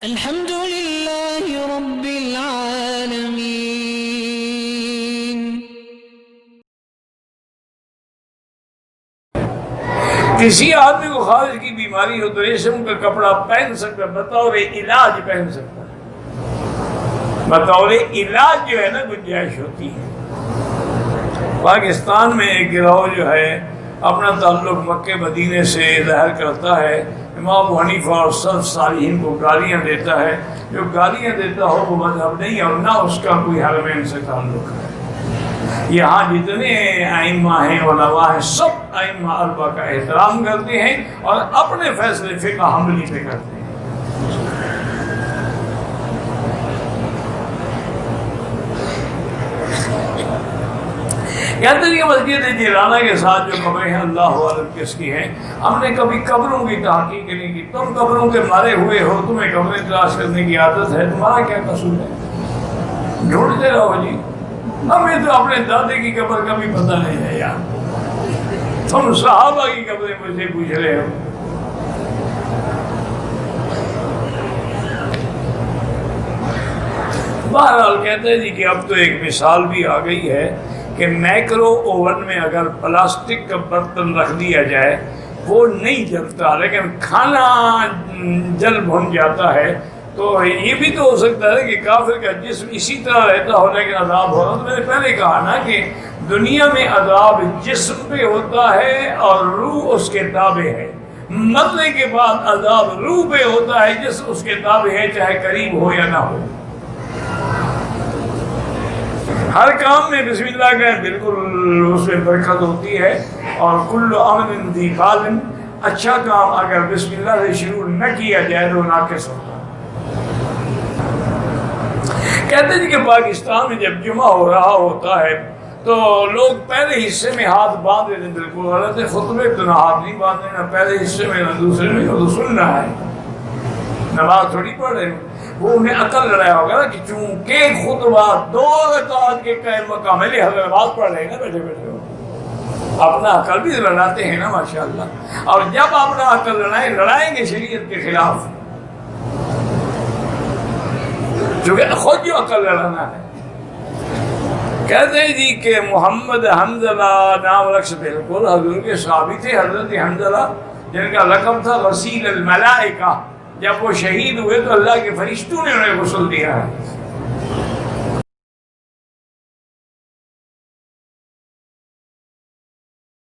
الحمد لله رب العالمين. کسی آدمی کو خارج کی بیماری ہو تو ریشم کا کپڑا پہن سکتا ہے، بطور علاج پہن سکتا ہے، بطور علاج جو ہے نا گنجائش ہوتی ہے۔ پاکستان میں ایک گروہ جو ہے اپنا تعلق مکہ مدینے سے ظاہر کرتا ہے، امام ابو حنیفہ اور سلف صالحین کو گالیاں دیتا ہے۔ جو گالیاں دیتا ہو وہ مذہب نہیں اور نہ اس کا کوئی حرمین سے تعلق ہے۔ یہاں جتنے ائمہ ہیں علماء ہیں، سب ائمہ اربعہ کا احترام کرتے ہیں اور اپنے فیصلے فقہ حنبلی پہ کرتے ہیں۔ کہتے ہیں کہ مسجد جیرانہ کے ساتھ جو قبریں ہیں اللہ عالم کس کی ہیں، ہم نے کبھی قبروں کی تحقیق نہیں کی۔ تم قبروں کے مارے ہوئے ہو، تمہیں قبریں تلاش کرنے کی عادت ہے، تمہارا کیا قصور ہے؟ ڈھونڈتے رہو جی، ہمیں تو اپنے دادے کی قبر کا بھی پتہ نہیں ہے یار، تم صحابہ کی قبریں مجھ سے پوچھ رہے ہو۔ بہرحال کہتے ہیں جی کہ اب تو ایک مثال بھی آ گئی ہے کہ میکرو اوون میں اگر پلاسٹک کا برتن رکھ دیا جائے وہ نہیں جلتا، لیکن کھانا جل بھن جاتا ہے، تو یہ بھی تو ہو سکتا ہے کہ کافر کا جسم اسی طرح رہتا ہو لیکن عذاب ہو رہا۔ تو میں نے پہلے کہا نا کہ دنیا میں عذاب جسم پہ ہوتا ہے اور روح اس کے تابع ہے، مرنے کے بعد عذاب روح پہ ہوتا ہے، جسم اس کے تابع ہے، چاہے قریب ہو یا نہ ہو۔ ہر کام میں بسم اللہ کہیں، بالکل اس میں برکت ہوتی ہے، اور کل امر ذی بال، اچھا کام اگر بسم اللہ سے شروع نہ کیا جائے تو ناقص ہوتا ہے۔ کہتے ہیں کہ پاکستان میں جب جمعہ ہو رہا ہوتا ہے تو لوگ پہلے حصے میں ہاتھ باندھ دیتے ہیں، بالکل غلط ہے، خطبے تو نہ ہاتھ نہیں باندھنے، نہ پہلے حصے میں نہ دوسرے میں، تو سننا ہے، نماز تھوڑی پڑھ رہے ہیں۔ وہ انہیں عقل لڑایا ہوگا نا کہ چونکہ خطبہ 2 رکعت کے قائم مقام ہے، حضرت نماز پڑھ رہے ہیں نا بیٹھے بیٹھے، اپنا عقل بھی لڑاتے ہیں نا ماشاءاللہ۔ اور جب اپنا عقل لڑائیں گے شریعت کے خلاف، چونکہ خود جو عقل لڑانا ہے۔ کہتے ہیں جی کہ محمد حنظلہ نام رقص، بالکل حضور کے صحابی تھے حضرت حنظلہ، جن کا لقب تھا غسیل الملائکہ۔ جب وہ شہید ہوئے تو اللہ کے فرشتوں نے انہیں غسل دیا ہے۔